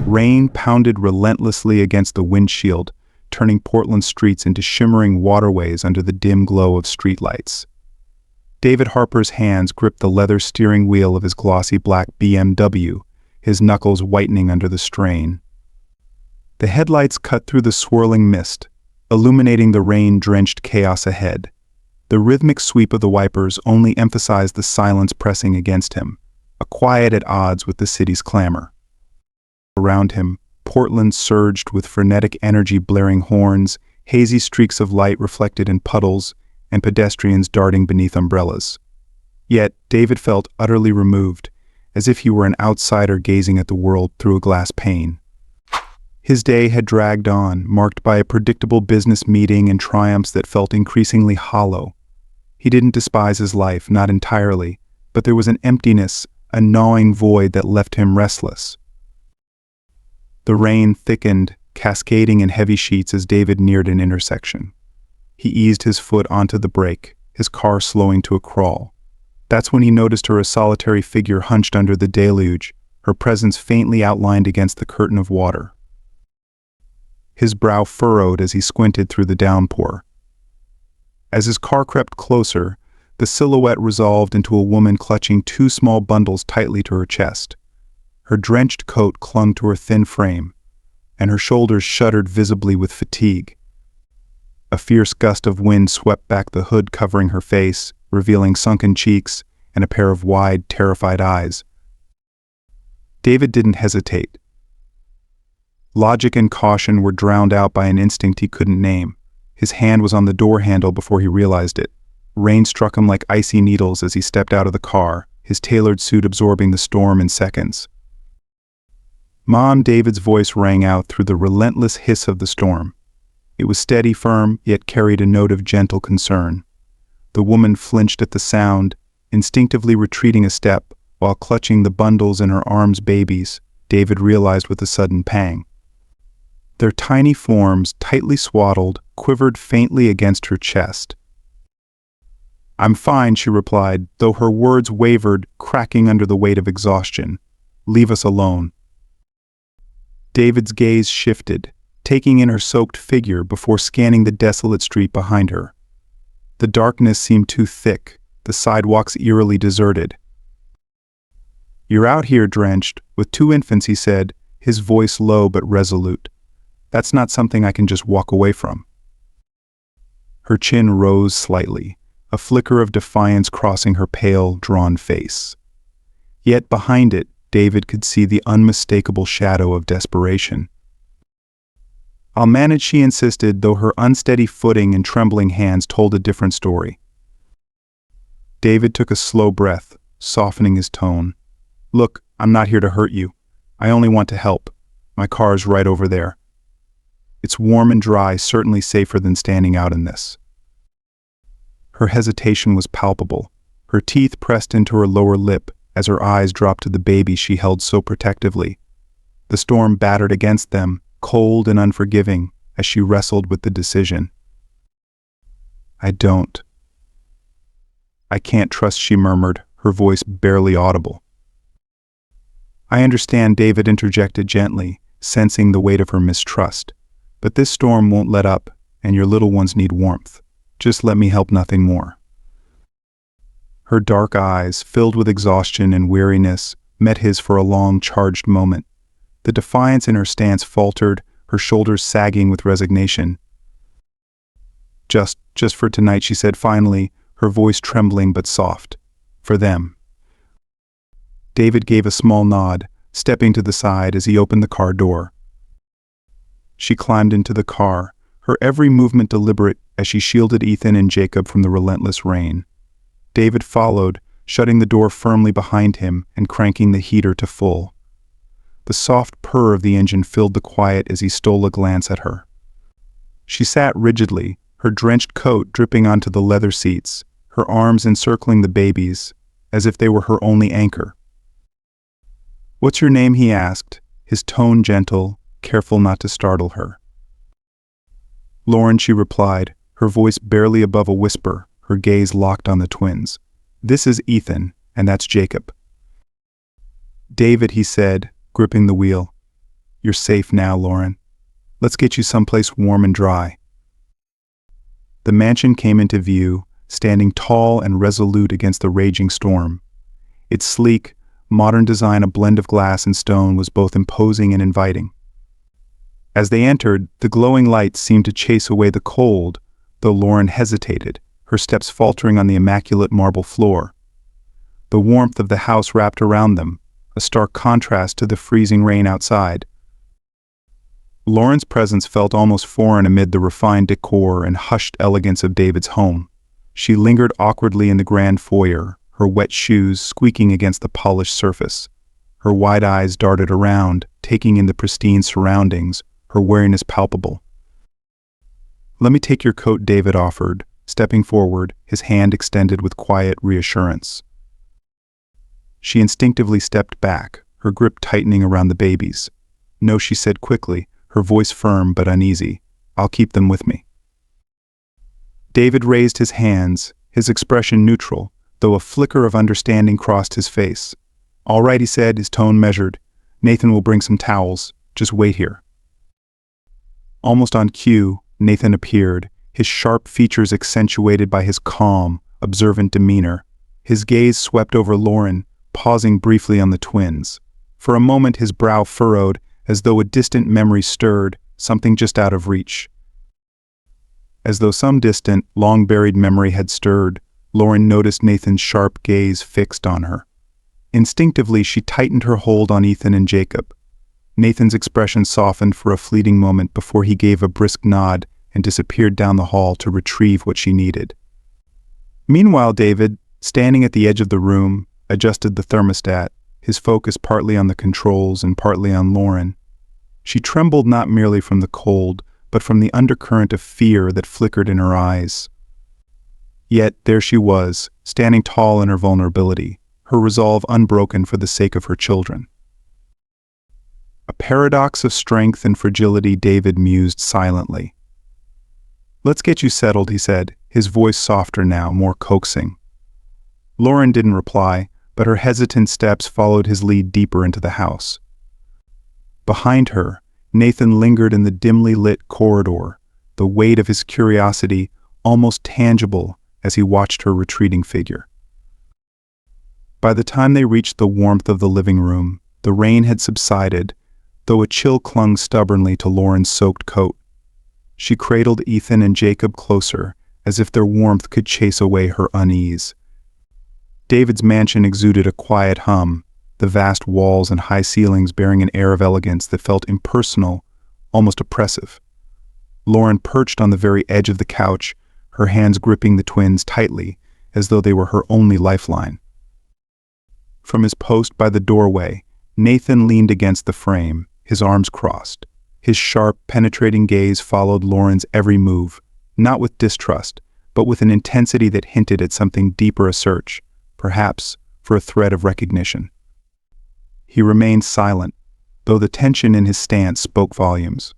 Rain pounded relentlessly against the windshield, turning Portland streets into shimmering waterways under the dim glow of streetlights. David Harper's hands gripped the leather steering wheel of his glossy black BMW, his knuckles whitening under the strain. The headlights cut through the swirling mist, illuminating the rain-drenched chaos ahead. The rhythmic sweep of the wipers only emphasized the silence pressing against him, a quiet at odds with the city's clamor. Around him, Portland surged with frenetic energy, blaring horns, hazy streaks of light reflected in puddles, and pedestrians darting beneath umbrellas. Yet David felt utterly removed, as if he were an outsider gazing at the world through a glass pane. His day had dragged on, marked by a predictable business meeting and triumphs that felt increasingly hollow. He didn't despise his life, not entirely, but there was an emptiness, a gnawing void that left him restless. The rain thickened, cascading in heavy sheets as David neared an intersection. He eased his foot onto the brake, his car slowing to a crawl. That's when he noticed her, a solitary figure hunched under the deluge, her presence faintly outlined against the curtain of water. His brow furrowed as he squinted through the downpour. As his car crept closer, the silhouette resolved into a woman clutching two small bundles tightly to her chest. Her drenched coat clung to her thin frame, and her shoulders shuddered visibly with fatigue. A fierce gust of wind swept back the hood covering her face, revealing sunken cheeks and a pair of wide, terrified eyes. David didn't hesitate. Logic and caution were drowned out by an instinct he couldn't name. His hand was on the door handle before he realized it. Rain struck him like icy needles as he stepped out of the car, his tailored suit absorbing the storm in seconds. "Mom," David's voice rang out through the relentless hiss of the storm. It was steady, firm, yet carried a note of gentle concern. The woman flinched at the sound, instinctively retreating a step, while clutching the bundles in her arms, babies, David realized with a sudden pang. Their tiny forms, tightly swaddled, quivered faintly against her chest. "I'm fine," she replied, though her words wavered, cracking under the weight of exhaustion. "Leave us alone." David's gaze shifted, taking in her soaked figure before scanning the desolate street behind her. The darkness seemed too thick, the sidewalks eerily deserted. "You're out here drenched, with two infants," he said, his voice low but resolute. "That's not something I can just walk away from." Her chin rose slightly, a flicker of defiance crossing her pale, drawn face. Yet behind it, David could see the unmistakable shadow of desperation. "I'll manage," she insisted, though her unsteady footing and trembling hands told a different story. David took a slow breath, softening his tone. "Look, I'm not here to hurt you. I only want to help. My car's right over there. It's warm and dry, certainly safer than standing out in this." Her hesitation was palpable, her teeth pressed into her lower lip as her eyes dropped to the baby she held so protectively. The storm battered against them, cold and unforgiving, as she wrestled with the decision. I can't trust," she murmured, her voice barely audible. "I understand," David interjected gently, sensing the weight of her mistrust. "But this storm won't let up, and your little ones need warmth. Just let me help, nothing more." Her dark eyes, filled with exhaustion and weariness, met his for a long, charged moment. The defiance in her stance faltered, her shoulders sagging with resignation. Just for tonight," she said finally, her voice trembling but soft. "For them." David gave a small nod, stepping to the side as he opened the car door. She climbed into the car, her every movement deliberate as she shielded Ethan and Jacob from the relentless rain. David followed, shutting the door firmly behind him and cranking the heater to full. The soft purr of the engine filled the quiet as he stole a glance at her. She sat rigidly, her drenched coat dripping onto the leather seats, her arms encircling the babies, as if they were her only anchor. "What's your name?" he asked, his tone gentle, careful not to startle her. "Lauren," she replied, her voice barely above a whisper, her gaze locked on the twins. "This is Ethan, and that's Jacob." "David," he said, gripping the wheel. "You're safe now, Lauren. Let's get you someplace warm and dry." The mansion came into view, standing tall and resolute against the raging storm. Its sleek, modern design, a blend of glass and stone, was both imposing and inviting. As they entered, the glowing lights seemed to chase away the cold, though Lauren hesitated, her steps faltering on the immaculate marble floor. The warmth of the house wrapped around them, a stark contrast to the freezing rain outside. Lauren's presence felt almost foreign amid the refined decor and hushed elegance of David's home. She lingered awkwardly in the grand foyer, her wet shoes squeaking against the polished surface. Her wide eyes darted around, taking in the pristine surroundings, her wariness palpable. "Let me take your coat," David offered, stepping forward, his hand extended with quiet reassurance. She instinctively stepped back, her grip tightening around the babies. "No," she said quickly, her voice firm but uneasy. "I'll keep them with me." David raised his hands, his expression neutral, though a flicker of understanding crossed his face. "All right," he said, his tone measured. "Nathan will bring some towels. Just wait here." Almost on cue, Nathan appeared, his sharp features accentuated by his calm, observant demeanor. His gaze swept over Lauren, pausing briefly on the twins. For a moment his brow furrowed, as though a distant memory stirred, something just out of reach. As though some distant, long-buried memory had stirred, Lauren noticed Nathan's sharp gaze fixed on her. Instinctively, she tightened her hold on Ethan and Jacob. Nathan's expression softened for a fleeting moment before he gave a brisk nod and disappeared down the hall to retrieve what she needed. Meanwhile, David, standing at the edge of the room, adjusted the thermostat, his focus partly on the controls and partly on Lauren. She trembled not merely from the cold, but from the undercurrent of fear that flickered in her eyes. Yet there she was, standing tall in her vulnerability, her resolve unbroken for the sake of her children. A paradox of strength and fragility, David mused silently. "Let's get you settled," he said, his voice softer now, more coaxing. Lauren didn't reply, but her hesitant steps followed his lead deeper into the house. Behind her, Nathan lingered in the dimly lit corridor, the weight of his curiosity almost tangible as he watched her retreating figure. By the time they reached the warmth of the living room, the rain had subsided, though a chill clung stubbornly to Lauren's soaked coat. She cradled Ethan and Jacob closer, as if their warmth could chase away her unease. David's mansion exuded a quiet hum, the vast walls and high ceilings bearing an air of elegance that felt impersonal, almost oppressive. Lauren perched on the very edge of the couch, her hands gripping the twins tightly, as though they were her only lifeline. From his post by the doorway, Nathan leaned against the frame, his arms crossed. His sharp, penetrating gaze followed Lauren's every move, not with distrust, but with an intensity that hinted at something deeper a search, perhaps for a thread of recognition. He remained silent, though the tension in his stance spoke volumes.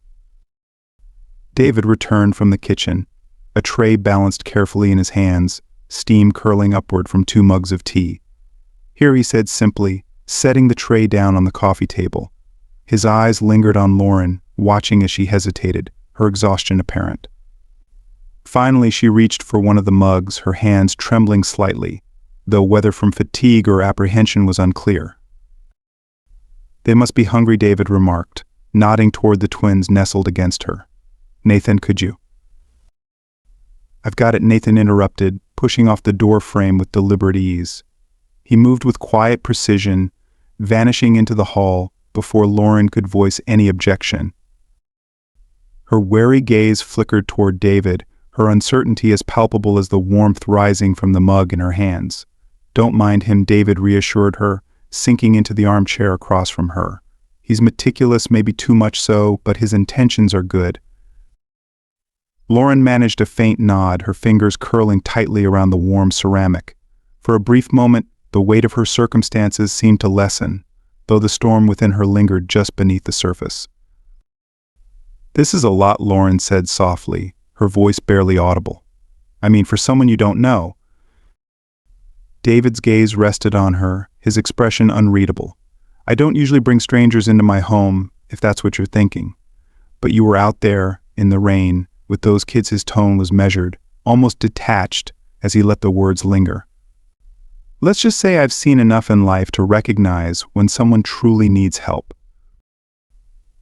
David returned from the kitchen, a tray balanced carefully in his hands, steam curling upward from 2 mugs of tea. "Here," he said simply, setting the tray down on the coffee table. His eyes lingered on Lauren, watching as she hesitated, her exhaustion apparent. Finally, she reached for one of the mugs, her hands trembling slightly, though whether from fatigue or apprehension was unclear. "They must be hungry," David remarked, nodding toward the twins nestled against her. "Nathan, could you?" "I've got it," Nathan interrupted, pushing off the door frame with deliberate ease. He moved with quiet precision, vanishing into the hall before Lauren could voice any objection. Her wary gaze flickered toward David, her uncertainty as palpable as the warmth rising from the mug in her hands. "Don't mind him," David reassured her, sinking into the armchair across from her. "He's meticulous, maybe too much so, but his intentions are good." Lauren managed a faint nod, her fingers curling tightly around the warm ceramic. For a brief moment, the weight of her circumstances seemed to lessen, though the storm within her lingered just beneath the surface. "This is a lot," Lauren said softly, her voice barely audible. "I mean, for someone you don't know." David's gaze rested on her, his expression unreadable. "I don't usually bring strangers into my home, if that's what you're thinking. But you were out there, in the rain, with those kids. His tone was measured, almost detached, as he let the words linger. Let's just say I've seen enough in life to recognize when someone truly needs help.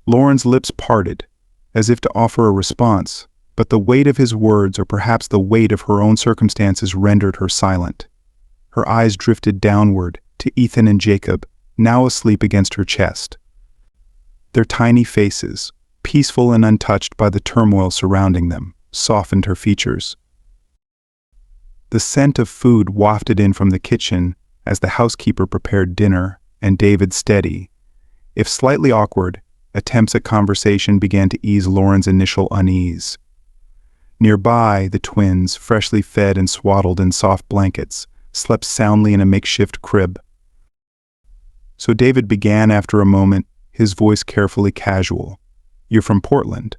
Lauren's lips parted, as if to offer a response, but the weight of his words, or perhaps the weight of her own circumstances, rendered her silent. Her eyes drifted downward to Ethan and Jacob, now asleep against her chest. Their tiny faces, peaceful and untouched by the turmoil surrounding them, softened her features. The scent of food wafted in from the kitchen as the housekeeper prepared dinner, and David's steady, if slightly awkward, attempts at conversation began to ease Lauren's initial unease. Nearby, the twins, freshly fed and swaddled in soft blankets, slept soundly in a makeshift crib. So David began after a moment, his voice carefully casual. "You're from Portland."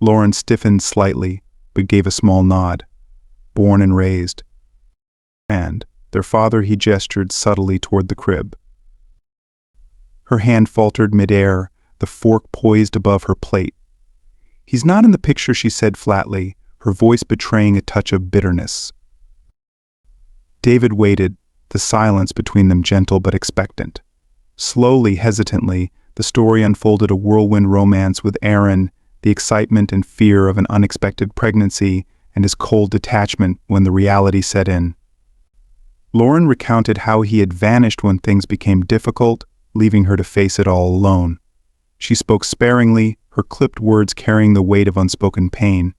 Lauren stiffened slightly, but gave a small nod. "Born and raised." "And their father," he gestured subtly toward the crib. Her hand faltered midair, the fork poised above her plate. "He's not in the picture," she said flatly, her voice betraying a touch of bitterness. David waited, the silence between them gentle but expectant. Slowly, hesitantly, the story unfolded, a whirlwind romance with Aaron, the excitement and fear of an unexpected pregnancy, and his cold detachment when the reality set in. Lauren recounted how he had vanished when things became difficult, leaving her to face it all alone. She spoke sparingly, her clipped words carrying the weight of unspoken pain.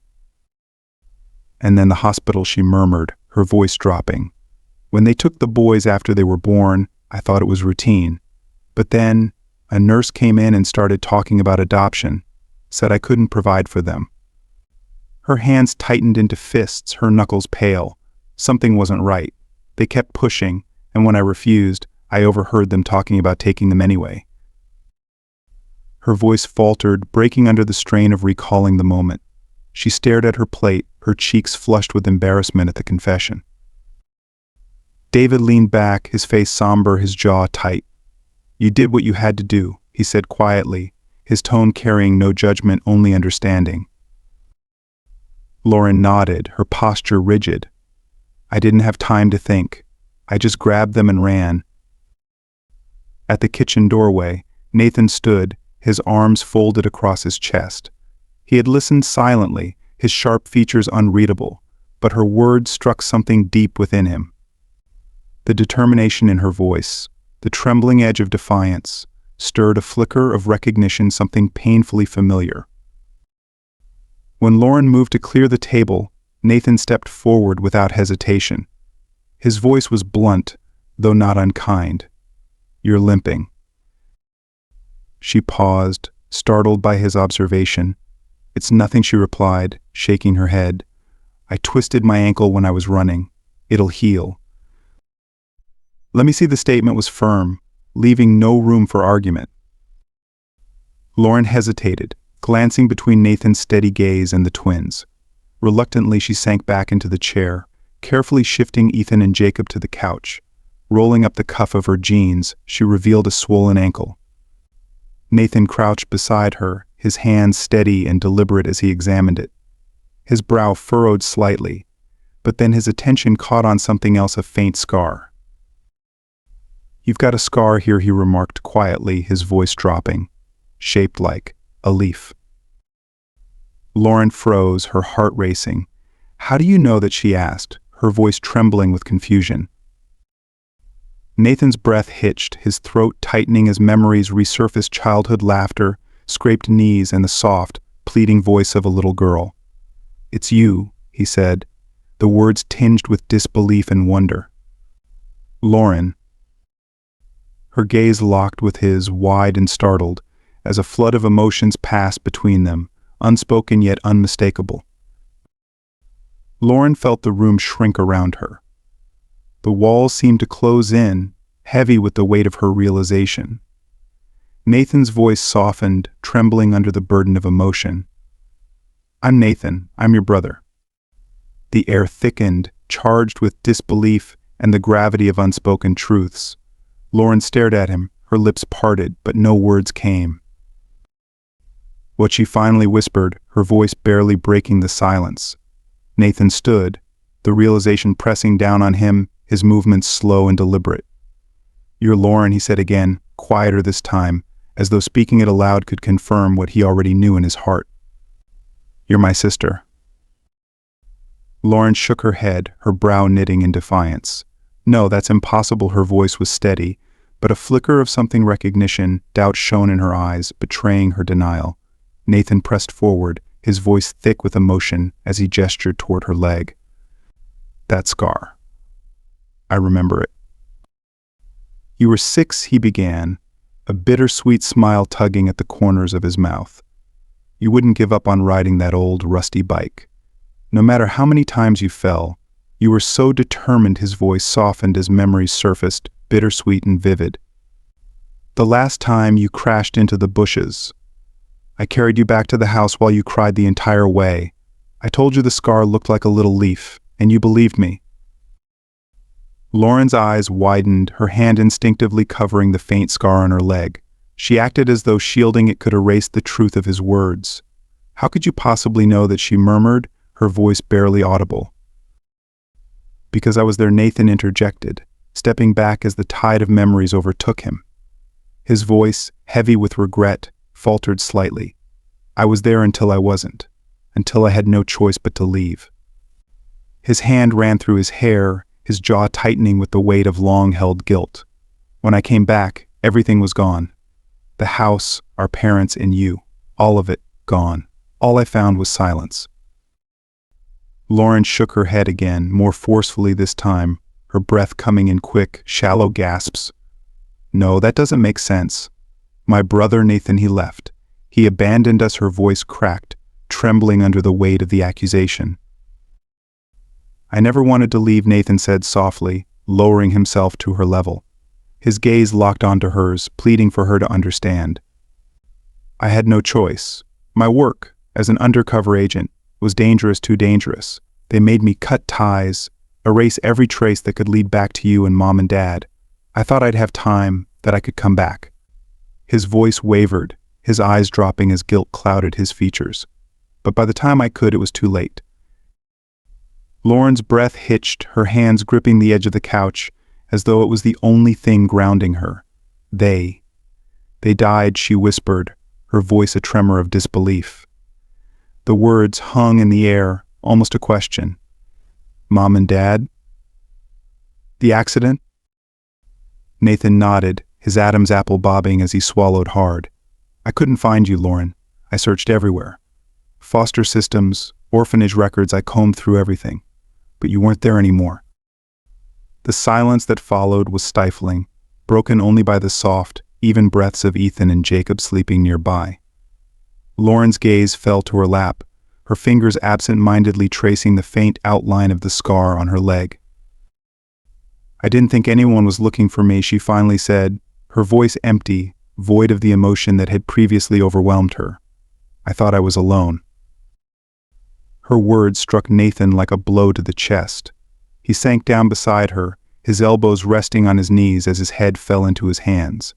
"And then the hospital," she murmured, her voice dropping. "When they took the boys after they were born, I thought it was routine. But then, a nurse came in and started talking about adoption, said I couldn't provide for them." Her hands tightened into fists, her knuckles pale. Something wasn't right. They kept pushing, and when I refused, I overheard them talking about taking them anyway. Her voice faltered, breaking under the strain of recalling the moment. She stared at her plate, her cheeks flushed with embarrassment at the confession. David leaned back, his face somber, his jaw tight. "You did what you had to do," he said quietly, his tone carrying no judgment, only understanding. Lauren nodded, her posture rigid. "I didn't have time to think. I just grabbed them and ran." At the kitchen doorway, Nathan stood, his arms folded across his chest. He had listened silently, his sharp features unreadable, but her words struck something deep within him. The determination in her voice, the trembling edge of defiance, stirred a flicker of recognition, something painfully familiar. When Lauren moved to clear the table, Nathan stepped forward without hesitation. His voice was blunt, though not unkind. "You're limping." She paused, startled by his observation. "It's nothing," she replied, shaking her head. "I twisted my ankle when I was running. It'll heal." "Let me see." The statement was firm, leaving no room for argument. Lauren hesitated, glancing between Nathan's steady gaze and the twins. Reluctantly, she sank back into the chair, carefully shifting Ethan and Jacob to the couch. Rolling up the cuff of her jeans, she revealed a swollen ankle. Nathan crouched beside her, his hands steady and deliberate as he examined it. His brow furrowed slightly, but then his attention caught on something else, a faint scar. "You've got a scar here," he remarked quietly, his voice dropping, "shaped like a leaf." Lauren froze, her heart racing. "How do you know that?" she asked, her voice trembling with confusion. Nathan's breath hitched, his throat tightening as memories resurfaced, childhood laughter, scraped knees, and the soft, pleading voice of a little girl. "It's you," he said, the words tinged with disbelief and wonder. "Lauren." Her gaze locked with his, wide and startled, as a flood of emotions passed between them, unspoken yet unmistakable. Lauren felt the room shrink around her. The walls seemed to close in, heavy with the weight of her realization. Nathan's voice softened, trembling under the burden of emotion. "I'm Nathan. I'm your brother." The air thickened, charged with disbelief and the gravity of unspoken truths. Lauren stared at him, Her lips parted, but no words came. What she finally whispered, her voice barely breaking the silence. Nathan stood, the realization pressing down on him, his movements slow and deliberate. "You're Lauren," he said again, quieter this time, as though speaking it aloud could confirm what he already knew in his heart. "You're my sister." Lauren shook her head, her brow knitting in defiance. "No, that's impossible." Her voice was steady, but a flicker of something recognition, doubt shone in her eyes, betraying her denial. Nathan pressed forward, his voice thick with emotion as he gestured toward her leg. "That scar. I remember it." "You were 6, he began, a bittersweet smile tugging at the corners of his mouth. "You wouldn't give up on riding that old, rusty bike. No matter how many times you fell, you were so determined." His voice softened as memories surfaced, bittersweet and vivid. "The last time you crashed into the bushes. I carried you back to the house while you cried the entire way. I told you the scar looked like a little leaf, and you believed me." Lauren's eyes widened, her hand instinctively covering the faint scar on her leg. She acted as though shielding it could erase the truth of his words. "How could you possibly know that?" she murmured, her voice barely audible. "Because I was there," Nathan interjected, stepping back as the tide of memories overtook him. His voice, heavy with regret, faltered slightly. "I was there until I wasn't, until I had no choice but to leave." His hand ran through his hair, his jaw tightening with the weight of long-held guilt. "When I came back, everything was gone. The house, our parents, and you. All of it, gone. All I found was silence." Lauren shook her head again, more forcefully this time, her breath coming in quick, shallow gasps. "No, that doesn't make sense. My brother Nathan, he left. He abandoned us." Her voice cracked, trembling under the weight of the accusation. "I never wanted to leave," Nathan said softly, lowering himself to her level. His gaze locked onto hers, pleading for her to understand. "I had no choice. My work, as an undercover agent, was dangerous, too dangerous. They made me cut ties, erase every trace that could lead back to you and Mom and Dad. I thought I'd have time, that I could come back." His voice wavered, his eyes dropping as guilt clouded his features. "But by the time I could, it was too late." Lauren's breath hitched, her hands gripping the edge of the couch, as though it was the only thing grounding her. They died," she whispered, her voice a tremor of disbelief. The words hung in the air, almost a question. "Mom and Dad? The accident?" Nathan nodded, his Adam's apple bobbing as he swallowed hard. "I couldn't find you, Lauren. I searched everywhere. Foster systems, orphanage records, I combed through everything. But you weren't there anymore." The silence that followed was stifling, broken only by the soft, even breaths of Ethan and Jacob sleeping nearby. Lauren's gaze fell to her lap, her fingers absent-mindedly tracing the faint outline of the scar on her leg. "I didn't think anyone was looking for me," she finally said, her voice empty, void of the emotion that had previously overwhelmed her. "I thought I was alone." Her words struck Nathan like a blow to the chest. He sank down beside her, his elbows resting on his knees as his head fell into his hands.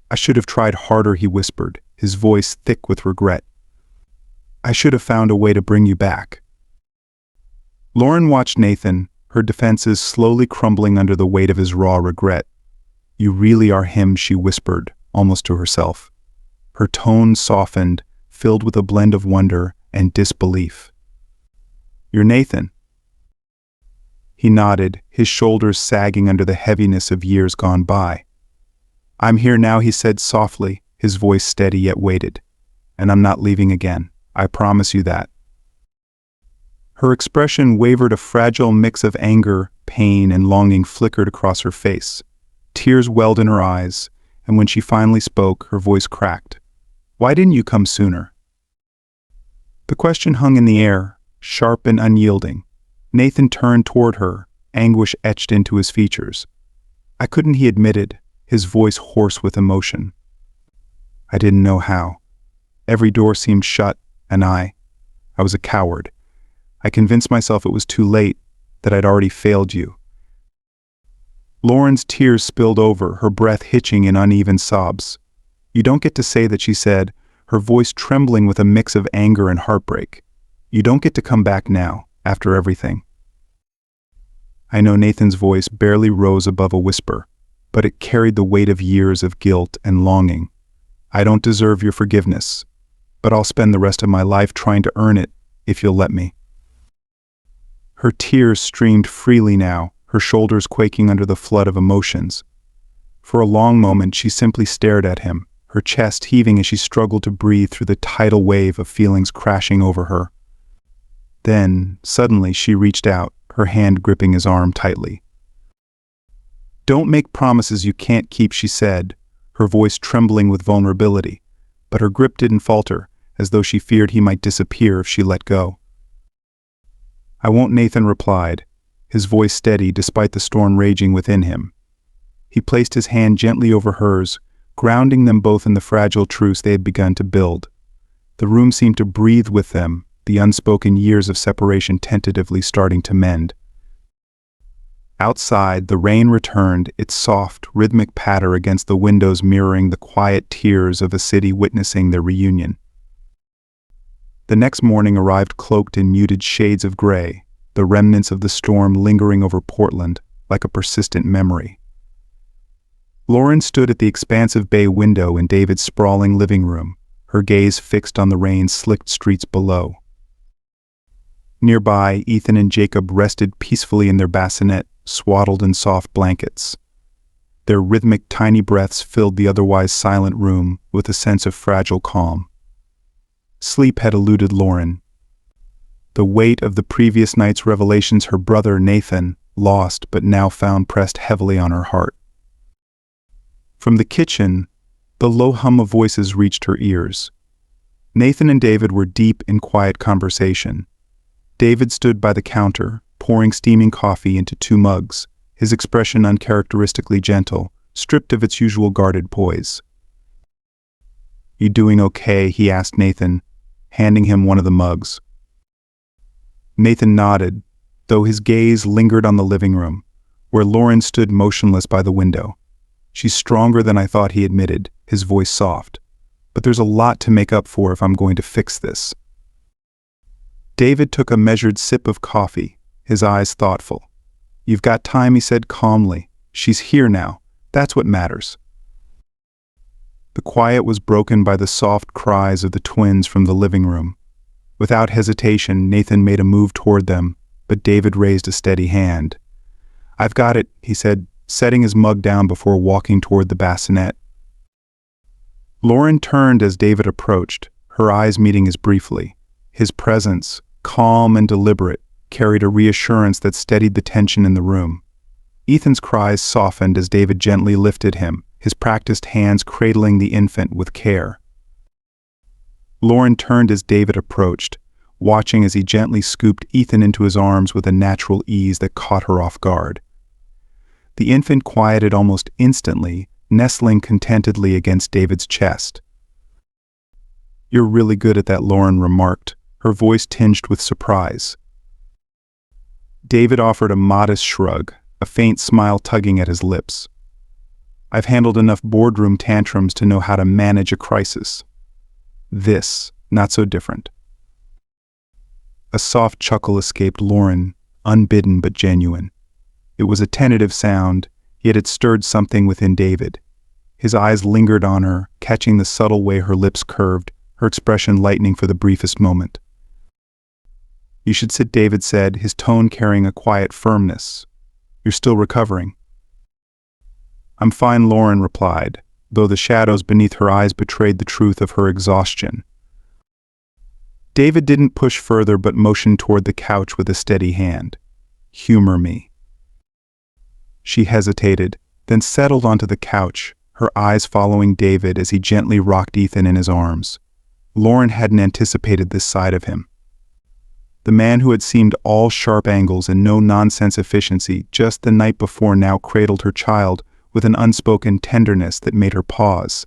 "I should have tried harder," he whispered, his voice thick with regret. "I should have found a way to bring you back." Lauren watched Nathan, her defenses slowly crumbling under the weight of his raw regret. "You really are him," she whispered, almost to herself. Her tone softened, filled with a blend of wonder and disbelief. "You're Nathan." He nodded, his shoulders sagging under the heaviness of years gone by. "I'm here now," he said softly, his voice steady yet weighted. "And I'm not leaving again. I promise you that." Her expression wavered, a fragile mix of anger, pain, and longing flickered across her face. Tears welled in her eyes, and when she finally spoke, her voice cracked. "Why didn't you come sooner?" The question hung in the air, sharp and unyielding. Nathan turned toward her, anguish etched into his features. "I couldn't," he admitted, his voice hoarse with emotion. "I didn't know how. Every door seemed shut, and I was a coward. I convinced myself it was too late, that I'd already failed you." Lauren's tears spilled over, her breath hitching in uneven sobs. "You don't get to say that," she said, her voice trembling with a mix of anger and heartbreak. "You don't get to come back now, after everything." I know Nathan's voice barely rose above a whisper, but it carried the weight of years of guilt and longing. "I don't deserve your forgiveness, but I'll spend the rest of my life trying to earn it, if you'll let me." Her tears streamed freely now, her shoulders quaking under the flood of emotions. For a long moment she simply stared at him, her chest heaving as she struggled to breathe through the tidal wave of feelings crashing over her. Then, suddenly, she reached out, her hand gripping his arm tightly. "Don't make promises you can't keep," she said, her voice trembling with vulnerability, but her grip didn't falter, as though she feared he might disappear if she let go. "I won't," Nathan replied, his voice steady despite the storm raging within him. He placed his hand gently over hers, grounding them both in the fragile truce they had begun to build. The room seemed to breathe with them, the unspoken years of separation tentatively starting to mend. Outside, the rain returned, its soft, rhythmic patter against the windows mirroring the quiet tears of a city witnessing their reunion. The next morning arrived cloaked in muted shades of gray, the remnants of the storm lingering over Portland like a persistent memory. Lauren stood at the expansive bay window in David's sprawling living room, her gaze fixed on the rain-slicked streets below. Nearby, Ethan and Jacob rested peacefully in their bassinet, swaddled in soft blankets. Their rhythmic tiny breaths filled the otherwise silent room with a sense of fragile calm. Sleep had eluded Lauren. The weight of the previous night's revelations her brother Nathan, lost but now found, pressed heavily on her heart. From the kitchen, the low hum of voices reached her ears. Nathan and David were deep in quiet conversation. David stood by the counter, pouring steaming coffee into 2 mugs, his expression uncharacteristically gentle, stripped of its usual guarded poise. "You doing okay?" he asked Nathan, handing him one of the mugs. Nathan nodded, though his gaze lingered on the living room, where Lauren stood motionless by the window. "She's stronger than I thought," he admitted, his voice soft. "But there's a lot to make up for if I'm going to fix this." David took a measured sip of coffee, his eyes thoughtful. "You've got time," he said calmly. "She's here now. That's what matters." The quiet was broken by the soft cries of the twins from the living room. Without hesitation, Nathan made a move toward them, but David raised a steady hand. "I've got it," he said, setting his mug down before walking toward the bassinet. Lauren turned as David approached, her eyes meeting his briefly. His presence, calm and deliberate, carried a reassurance that steadied the tension in the room. Ethan's cries softened as David gently lifted him, his practiced hands cradling the infant with care. Lauren turned as David approached, watching as he gently scooped Ethan into his arms with a natural ease that caught her off guard. The infant quieted almost instantly, nestling contentedly against David's chest. "You're really good at that," Lauren remarked, her voice tinged with surprise. David offered a modest shrug, a faint smile tugging at his lips. "I've handled enough boardroom tantrums to know how to manage a crisis. This, not so different." A soft chuckle escaped Lauren, unbidden but genuine. It was a tentative sound, yet it stirred something within David. His eyes lingered on her, catching the subtle way her lips curved, her expression lightening for the briefest moment. "You should sit," David said, his tone carrying a quiet firmness. "You're still recovering." "I'm fine," Lauren replied, though the shadows beneath her eyes betrayed the truth of her exhaustion. David didn't push further but motioned toward the couch with a steady hand. "Humor me." She hesitated, then settled onto the couch, her eyes following David as he gently rocked Ethan in his arms. Lauren hadn't anticipated this side of him. The man who had seemed all sharp angles and no-nonsense efficiency just the night before now cradled her child with an unspoken tenderness that made her pause.